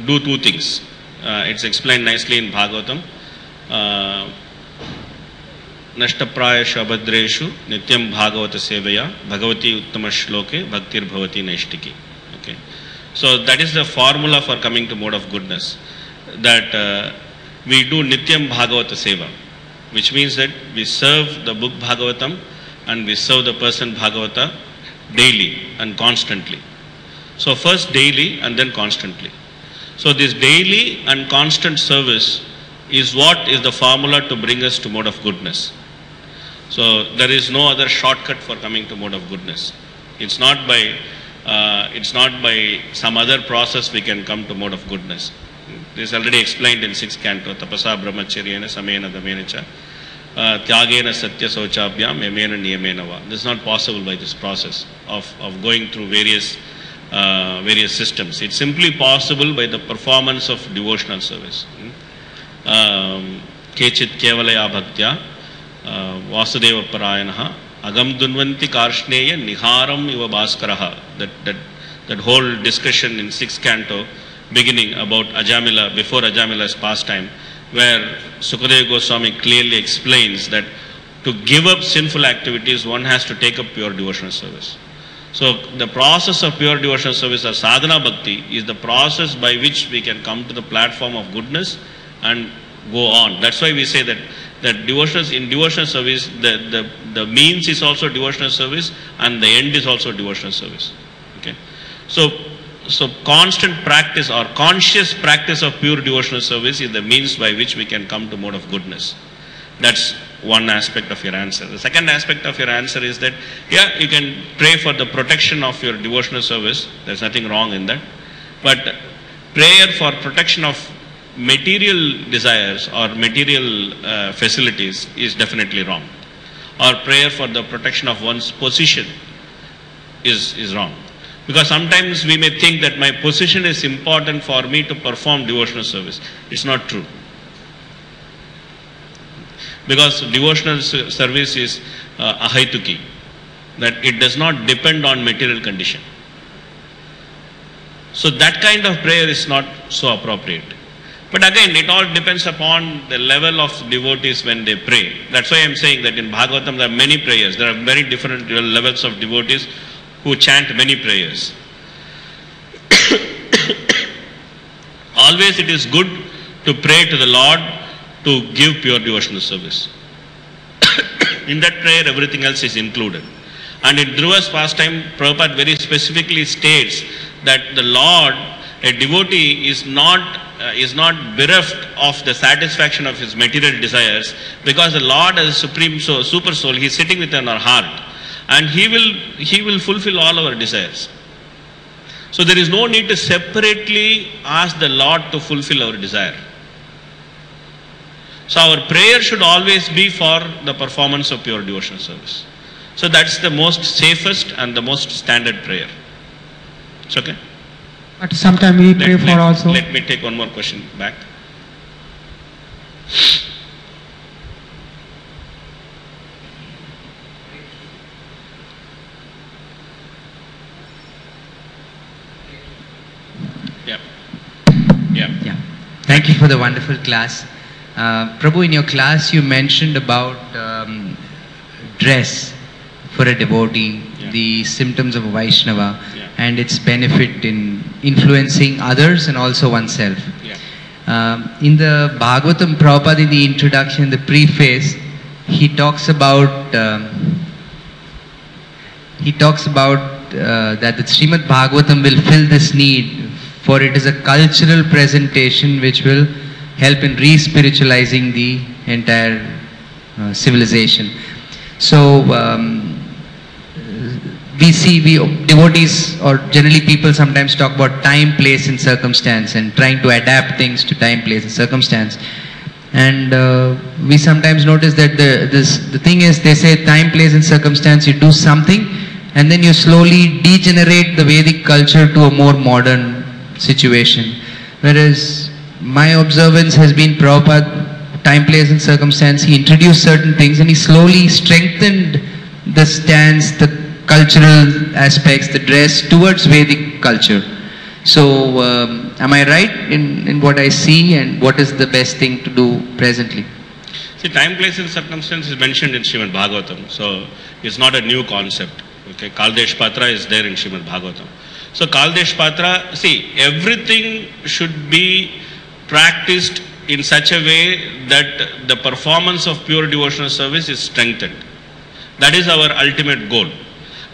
do two things. It's explained nicely in Bhagavatam. Nashtaprayashu abhadreshu nityam bhagavata sevaya bhagavati uttama shloke bhaktir bhavati naishtiki. Okay. So that is the formula for coming to mode of goodness. That we do nityam bhagavata seva, which means that we serve the book Bhagavatam and we serve the person Bhagavata daily and constantly. So first daily and then constantly. So this daily and constant service is what is the formula to bring us to mode of goodness. So there is no other shortcut for coming to mode of goodness. It's not by some other process we can come to mode of goodness. This is already explained in 6th canto. Tapasa brahmacharyena samena damenacha tyagena satya sochapyam yamena niyamena va. This is not possible by this process of going through various systems. It's simply possible by the performance of devotional service. Kechit kevalaya bhaktya vasudeva parayanaha agam dunvanti karshneya niharam iva bhaskaraha. That whole discussion in 6th canto beginning about Ajamila, before Ajamila's pastime, where Sukadeva Goswami clearly explains that to give up sinful activities, one has to take up pure devotional service. So the process of pure devotional service or sadhana bhakti is the process by which we can come to the platform of goodness and go on. That's why we say that in devotional service, the means is also devotional service and the end is also devotional service. Okay. So constant practice or conscious practice of pure devotional service is the means by which we can come to mode of goodness. That's one aspect of your answer. The second aspect of your answer is that, yeah, you can pray for the protection of your devotional service. There's nothing wrong in that. But prayer for protection of material desires or material facilities is definitely wrong. Or prayer for the protection of one's position is wrong. Because sometimes we may think that my position is important for me to perform devotional service. It's not true. Because devotional service is ahaituki, that it does not depend on material condition. So that kind of prayer is not so appropriate. But again, it all depends upon the level of devotees when they pray. That's why I'm saying that in Bhagavatam there are many prayers. There are very different levels of devotees who chant many prayers. Always it is good to pray to the Lord to give pure devotional service. In that prayer, everything else is included. And in Dhruva's pastime, Prabhupada very specifically states that the Lord, a devotee, is not bereft of the satisfaction of his material desires, because the Lord as a supreme soul, super soul, he is sitting within our heart. And he will fulfill all our desires. So there is no need to separately ask the Lord to fulfill our desire. So our prayer should always be for the performance of pure devotional service. So that's the most safest and the most standard prayer. It's okay? But sometimes we pray for also. Let me take one more question back. Yeah. Thank you for the wonderful class. Prabhu, in your class you mentioned about dress, for a devotee, Yeah. the symptoms of a Vaishnava, Yeah. and its benefit in influencing others and also oneself. Yeah. In the Bhagavatam, Prabhupada, in the introduction, the preface, he talks about that the Srimad Bhagavatam will fill this need, for it is a cultural presentation which will help in re-spiritualizing the entire civilization. So devotees or generally people sometimes talk about time, place and circumstance and trying to adapt things to time, place and circumstance. And we sometimes notice that the thing is, they say time, place and circumstance, you do something and then you slowly degenerate the Vedic culture to a more modern situation. Whereas my observance has been Prabhupada, time, place and circumstance, he introduced certain things and he slowly strengthened the stance, the cultural aspects, the dress towards Vedic culture. So, am I right in what I see, and what is the best thing to do presently? See, time, place and circumstance is mentioned in Srimad Bhagavatam, so it's not a new concept. Okay, Kaldesh Patra is there in Srimad Bhagavatam. So Kaldesh Patra, see, everything should be practiced in such a way that the performance of pure devotional service is strengthened. That is our ultimate goal.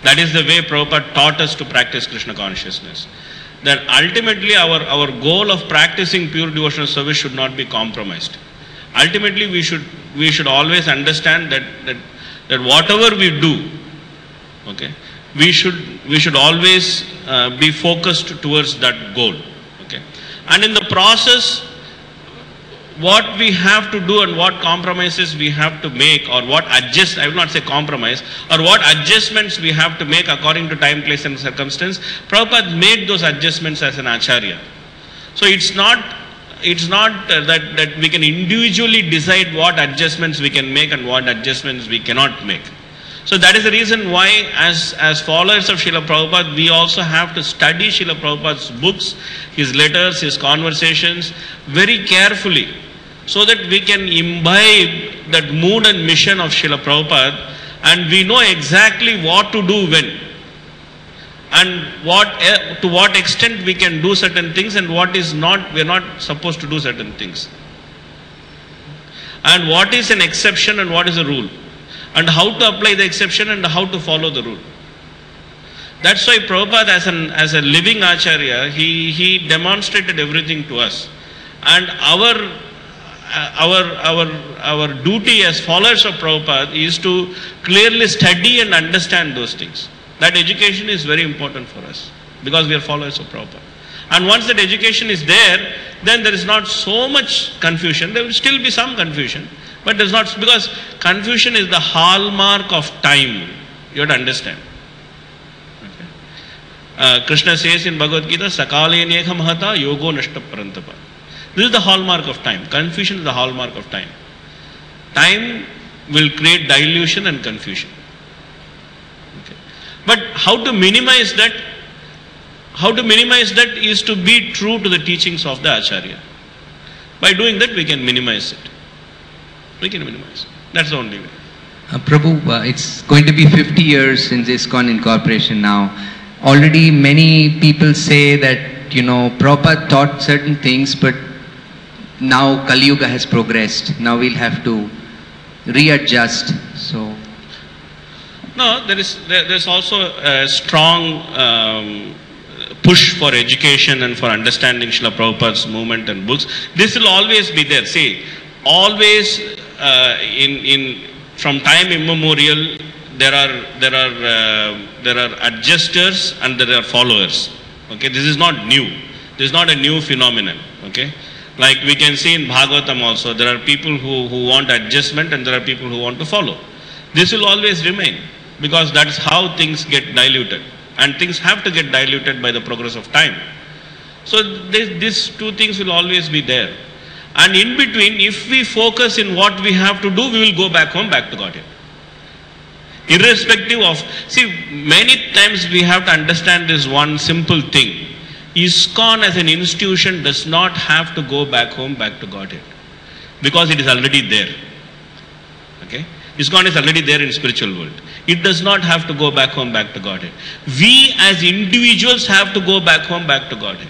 That is the way Prabhupada taught us to practice Krishna consciousness. That ultimately our goal of practicing pure devotional service should not be compromised. Ultimately we should always understand that whatever we do, okay, we should always be focused towards that goal. Okay, and in the process, what we have to do and what compromises we have to make, or what I will not say compromise, or what adjustments we have to make according to time, place and circumstance, Prabhupada made those adjustments as an Acharya. So it's not that we can individually decide what adjustments we can make and what adjustments we cannot make. So that is the reason why as followers of Srila Prabhupada, we also have to study Srila Prabhupada's books, his letters, his conversations very carefully, so that we can imbibe that mood and mission of Srila Prabhupada, and we know exactly what to do when, and to what extent we can do certain things and what is not, we are not supposed to do certain things, and what is an exception and what is a rule, and how to apply the exception and how to follow the rule. That's why Prabhupada as a living Acharya, he demonstrated everything to us. And our duty as followers of Prabhupada is to clearly study and understand those things. That education is very important for us because we are followers of Prabhupada. And once that education is there, then there is not so much confusion. There will still be some confusion, but there's not, because confusion is the hallmark of time. You have to understand. Okay. Krishna says in Bhagavad Gita, Sakale Nekha Mahata Yogo Nashta Parantapa. This is the hallmark of time. Confusion is the hallmark of time. Time will create dilution and confusion. Okay. But how to minimize that? How to minimize that is to be true to the teachings of the Acharya. By doing that, we can minimize it. We can minimize it. That's the only way. Prabhu, it's going to be 50 years since ISKCON incorporation now. Already many people say that, Prabhupada taught certain things, but now Kali Yuga has progressed. Now we'll have to readjust. So, no, there's also a strong push for education and for understanding Srila Prabhupada's movement and books. This will always be there. See, always from time immemorial, there are adjusters and there are followers. Okay, this is not new. This is not a new phenomenon. Okay, like we can see in Bhagavatam also, there are people who want adjustment and there are people who want to follow. This will always remain because that's how things get diluted, and things have to get diluted by the progress of time. So these two things will always be there. And in between, if we focus in what we have to do, we will go back home, back to Godhead. Irrespective of, see, many times we have to understand this one simple thing. ISKCON as an institution does not have to go back home, back to Godhead, because it is already there. Okay? ISKCON is already there in spiritual world. It does not have to go back home, back to Godhead. We as individuals have to go back home, back to Godhead.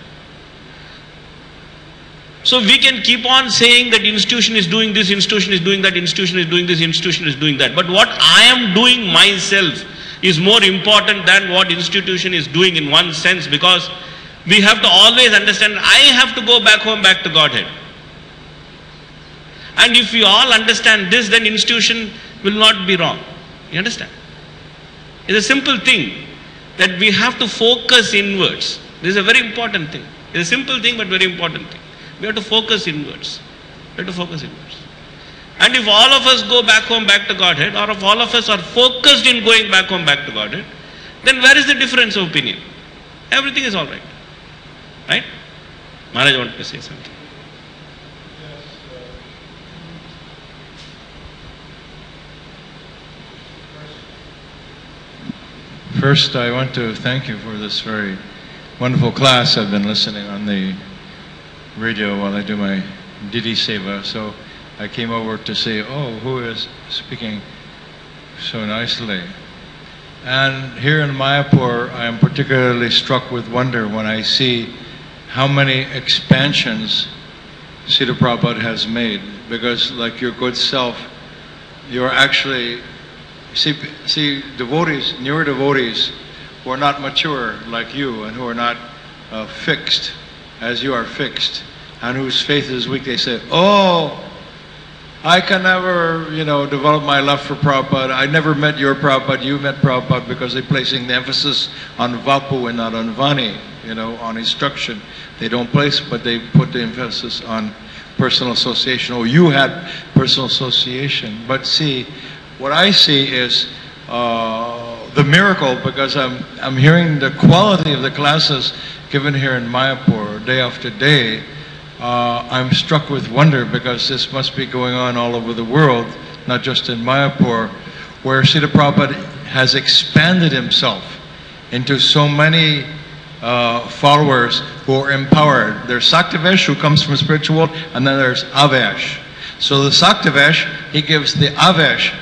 So we can keep on saying that institution is doing this, institution is doing that, institution is doing this, institution is doing that. But what I am doing myself is more important than what institution is doing in one sense, because we have to always understand I have to go back home, back to Godhead. And if we all understand this, then institution will not be wrong. You understand? It's a simple thing that we have to focus inwards. This is a very important thing. It's a simple thing but very important thing. We have to focus inwards. We have to focus inwards. And if all of us go back home, back to Godhead, or if all of us are focused in going back home, back to Godhead, then where is the difference of opinion? Everything is all right. Right? Maharaj wanted to say something. First, I want to thank you for this very wonderful class. I've been listening on the radio while I do my Didi Seva, so I came over to say, oh, who is speaking so nicely? And here in Mayapur, I am particularly struck with wonder when I see how many expansions Srila Prabhupada has made, because like your good self, you're actually See, devotees, newer devotees who are not mature like you and who are not fixed as you are fixed and whose faith is weak, they say, oh, I can never, develop my love for Prabhupada. I never met your Prabhupada, you met Prabhupada, because they're placing the emphasis on Vapu and not on Vani, on instruction. They don't place, but they put the emphasis on personal association. Oh, you had personal association. But see, what I see is the miracle, because I'm hearing the quality of the classes given here in Mayapur day after day. I'm struck with wonder, because this must be going on all over the world, not just in Mayapur, where Srila Prabhupada has expanded himself into so many followers who are empowered. There's Saktivesh, who comes from spiritual world, and then there's Avesh. So the Saktivesh, he gives the Avesh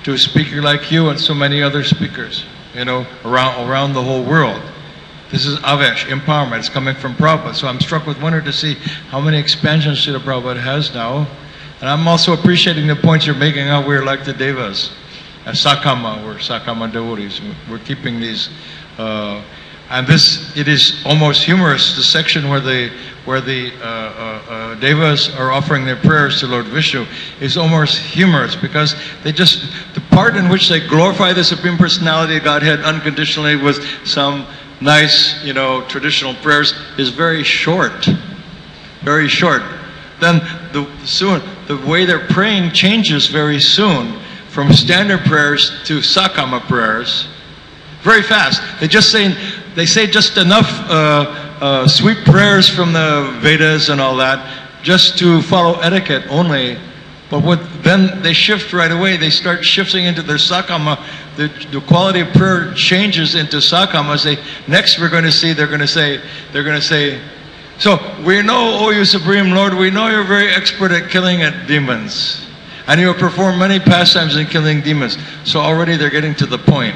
to a speaker like you and so many other speakers, around the whole world. This is Avesh, empowerment. It's coming from Prabhupada. So I'm struck with wonder to see how many expansions Srila Prabhupada has now. And I'm also appreciating the points you're making, how we're like the Devas. As Sakama, we're Sakama devotees. We're keeping these, and it is almost humorous, the section where the Devas are offering their prayers to Lord Vishnu is almost humorous, because the part in which they glorify the Supreme Personality of Godhead unconditionally with some nice, traditional prayers is very short. Very short. Then the way they're praying changes very soon from standard prayers to Sakama prayers. Very fast. They say just enough sweet prayers from the Vedas and all that, just to follow etiquette only. But then they shift right away. They start shifting into their Sakama. The quality of prayer changes into Sakama. Next they're going to say, so we know, oh you Supreme Lord, we know you're very expert at killing demons. And you have performed many pastimes in killing demons. So already they're getting to the point.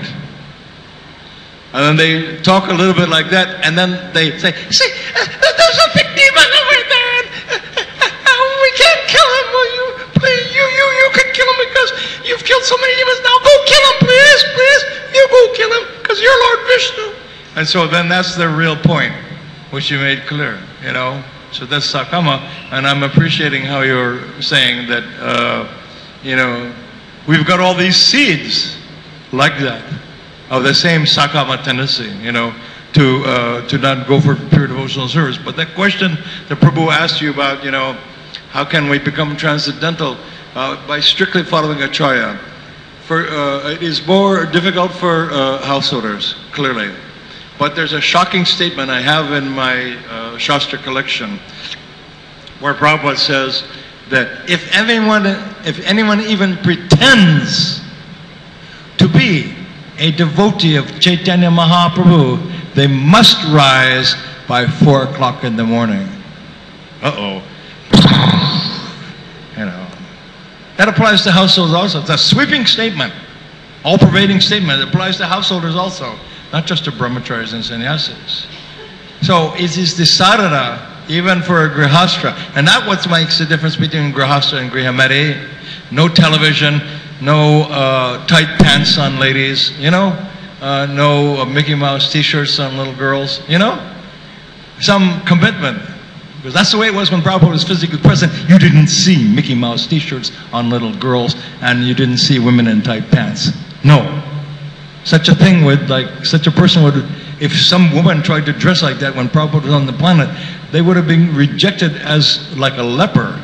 And then they talk a little bit like that, and then they say, see, there's a big demon over there, and we can't kill him. You can kill him because you've killed so many demons. Now go kill him, please. You go kill him, because you're Lord Vishnu. And so then that's the real point, which you made clear, So that's Sakama, and I'm appreciating how you're saying that, we've got all these seeds like that, of the same Sakama tendency, to not go for pure devotional service. But that question that Prabhu asked you about, how can we become transcendental? By strictly following Acharya. It is more difficult for householders, clearly. But there's a shocking statement I have in my Shastra collection, where Prabhupada says that if anyone even pretends to be a devotee of Chaitanya Mahaprabhu, they must rise by 4 o'clock in the morning. That applies to households also. It's a sweeping statement, all-pervading statement. It applies to householders also, not just to brahmacharis and sannyasis. So it is the sarana, even for a grihastra. And that's what makes the difference between grihastra and grihamati. No television, no tight pants on ladies, you know? No Mickey Mouse t-shirts on little girls, you know? Some commitment. Because that's the way it was when Prabhupada was physically present. You didn't see Mickey Mouse t-shirts on little girls, and you didn't see women in tight pants. No. Such a thing would, like, such a person would, if some woman tried to dress like that when Prabhupada was on the planet, they would have been rejected as like a leper.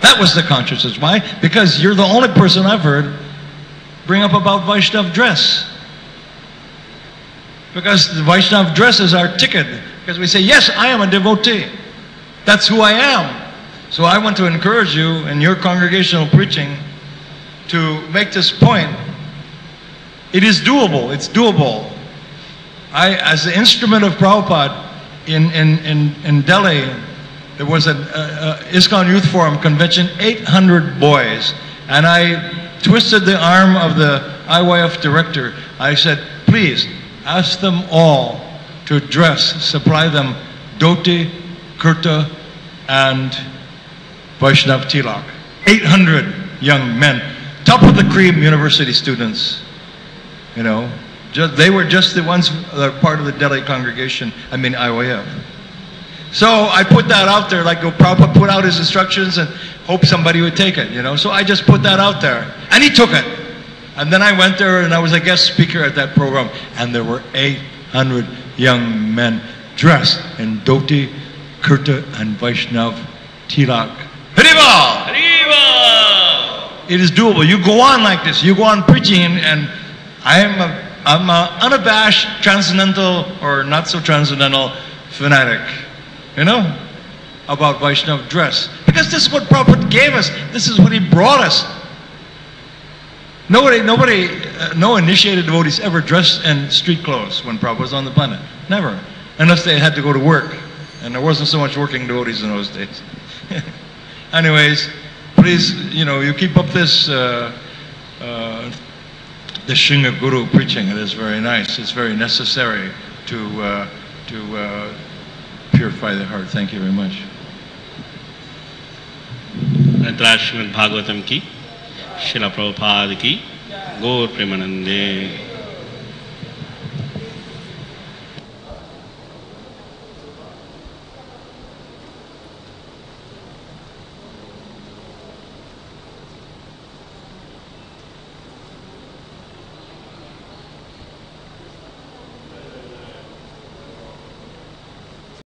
That was the consciousness. Why? Because you're the only person I've heard bring up about Vaishnava dress. Because the Vaishnava dress is our ticket. Because we say, yes, I am a devotee. That's who I am. So I want to encourage you in your congregational preaching to make this point. It is doable. It's doable. As the instrument of Prabhupada in Delhi, there was an ISKCON Youth Forum convention, 800 boys. And I twisted the arm of the IYF director. I said, please, ask them all to dress, supply them dhoti, kurta, and Vaishnav tilak. 800 young men, top of the cream university students, you know. They were just the ones that are part of the Delhi congregation, I mean IYF. So I put that out there, like Prabhupada put out his instructions and hope somebody would take it, you know. So I just put that out there, and he took it. And then I went there and I was a guest speaker at that program, and there were 800 young men dressed in dhoti, kurta, and Vaishnav tilak. Haribol! Haribol! It is doable. You go on like this. You go on preaching, and I'm an unabashed transcendental or not so transcendental fanatic, you know, about Vaishnava dress. Because this is what Prabhupada gave us. This is what he brought us. No initiated devotees ever dressed in street clothes when Prabhupada was on the planet. Never. Unless they had to go to work. And there wasn't so much working devotees in those days. Anyways, please, you know, you keep up this the Shinga Guru preaching. It is very nice. It's very necessary to purify the heart. Thank you very much. Srimad Bhagavatam ki, Srila Prabhupada ki, Gaur Premanande.